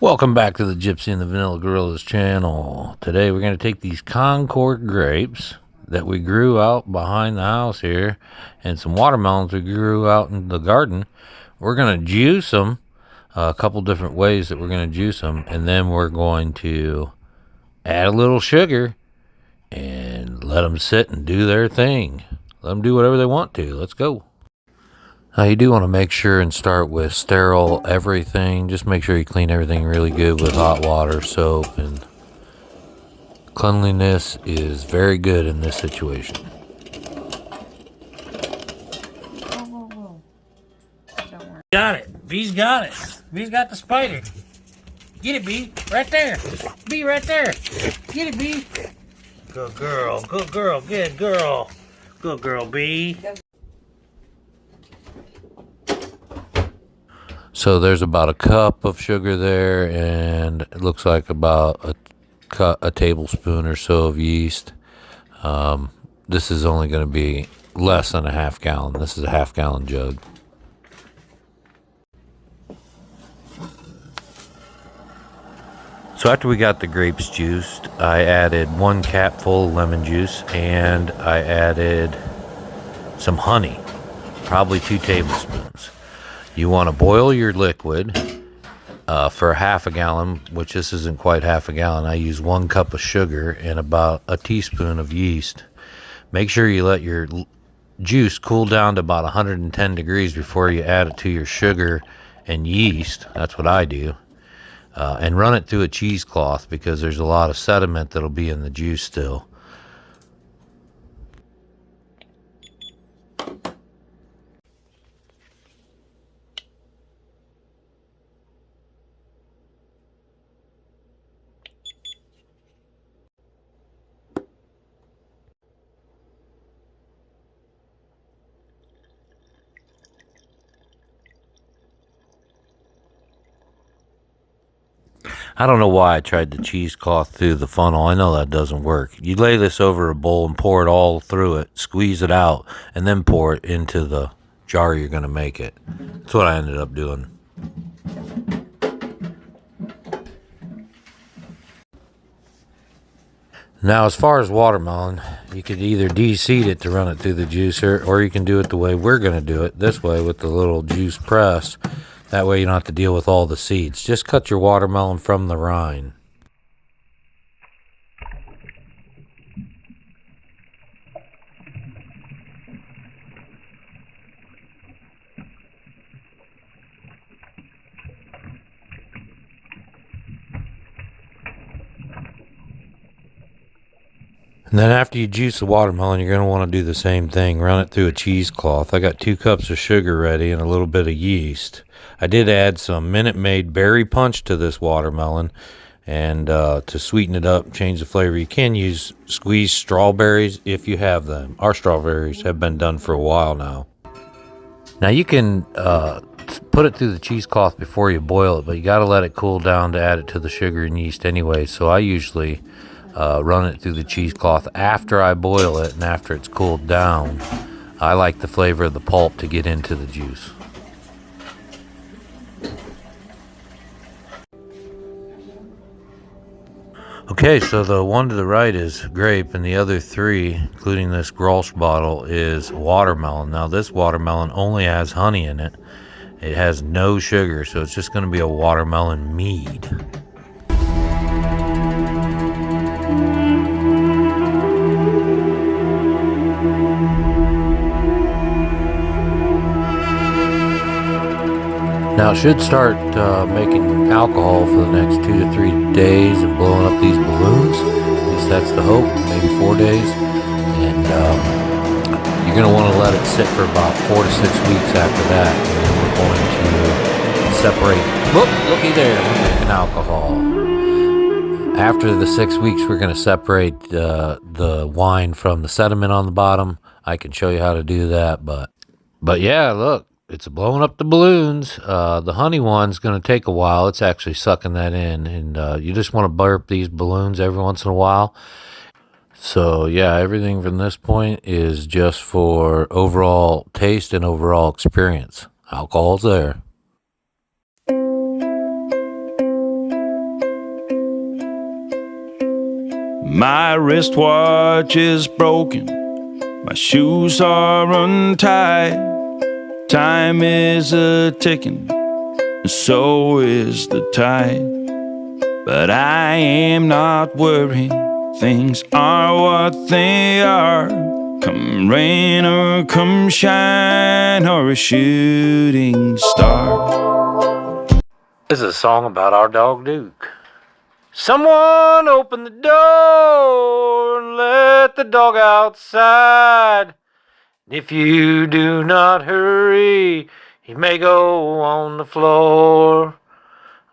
Welcome back to the Gypsy and the Vanilla Gorillas channel. Today we're going to take these Concord grapes that we grew out behind the house here and some watermelons we grew out in the garden. We're going to juice them, a couple different ways that we're going to juice them, and then we're going to add a little sugar and let them sit and do their thing. Let them do whatever they want to. Let's go. Now you do want to make sure and start with sterile everything. Just make sure you clean everything really good with hot water, soap, and cleanliness is very good in this situation. Whoa. Don't worry. Got it. Bee's got it. Bee's got the spider. Get it, Bee. Right there. Bee right there. Get it, Bee. Good girl. Good girl. Good girl. Good girl, Bee. So there's about a cup of sugar there, and it looks like about a tablespoon or so of yeast. This is only going to be less than a half gallon. This is a half-gallon jug. So after we got the grapes juiced, I added 1 cap full of lemon juice, and I added some honey, probably 2 tablespoons. You want to boil your liquid for half a gallon, which this isn't quite half a gallon. I use 1 cup of sugar and about a teaspoon of yeast. Make sure you let your juice cool down to about 110 degrees before you add it to your sugar and yeast. That's what I do. And run it through a cheesecloth because there's a lot of sediment that'll be in the juice still. I don't know why I tried the cheesecloth through the funnel. I know that doesn't work. You lay this over a bowl and pour it all through it, squeeze it out, and then pour it into the jar you're going to make it. That's what I ended up doing. Now, as far as watermelon, you could either de-seed it to run it through the juicer, or you can do it the way we're going to do it, this way with the little juice press. That way you don't have to deal with all the seeds. Just cut your watermelon from the rind. And then after you juice the watermelon, you're going to want to do the same thing. Run it through a cheesecloth. I got 2 cups of sugar ready and a little bit of yeast. I did add some Minute Maid berry punch to this watermelon, and to sweeten it up, change the flavor. You can use squeezed strawberries if you have them. Our strawberries have been done for a while now. Now you can put it through the cheesecloth before you boil it, but you got to let it cool down to add it to the sugar and yeast anyway. So I usually run it through the cheesecloth after I boil it and after it's cooled down. I like the flavor of the pulp to get into the juice. Okay, so the one to the right is grape, and the other 3, including this Grolsch bottle, is watermelon. Now this watermelon only has honey in it. It has no sugar, so it's just going to be a watermelon mead. Now it should start making alcohol for the next 2 to 3 days and blowing up these balloons. At least that's the hope, maybe 4 days. And you're going to want to let it sit for about 4 to 6 weeks after that. And then we're going to separate. Look, looky there, we're making alcohol. After the 6 weeks, we're going to separate the wine from the sediment on the bottom. I can show you how to do that, but yeah, look. It's blowing up the balloons. The honey one's going to take a while. It's actually sucking that in. And you just want to burp these balloons every once in a while. So, yeah, everything from this point is just for overall taste and overall experience. Alcohol's there. My wristwatch is broken, my shoes are untied. Time is a-ticking, and so is the tide. But I am not worried, things are what they are. Come rain or come shine or a shooting star. This is a song about our dog Duke. Someone open the door and let the dog outside. If you do not hurry, he may go on the floor.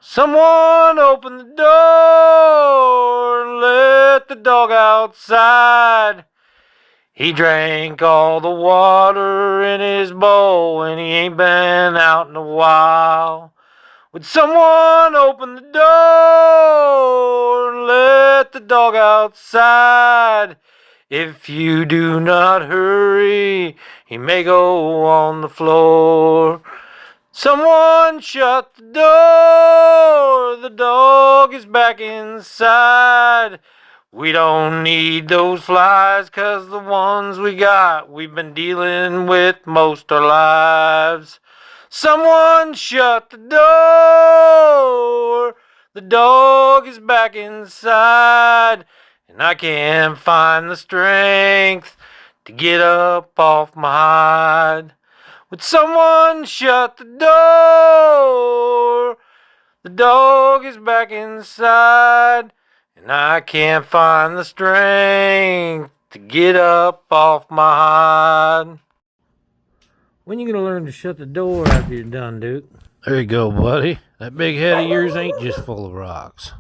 Someone open the door and let the dog outside. He drank all the water in his bowl and he ain't been out in a while. Would someone open the door and let the dog outside? If you do not hurry, he may go on the floor. Someone shut the door, the dog is back inside. We don't need those flies, 'cause the ones we got we've been dealing with most our lives. Someone shut the door, the dog is back inside, and I can't find the strength to get up off my hide. Would someone shut the door, the dog is back inside, and I can't find the strength to get up off my hide. When you gonna learn to shut the door after you're done, Duke? There you go, buddy. That big head of yours ain't just full of rocks.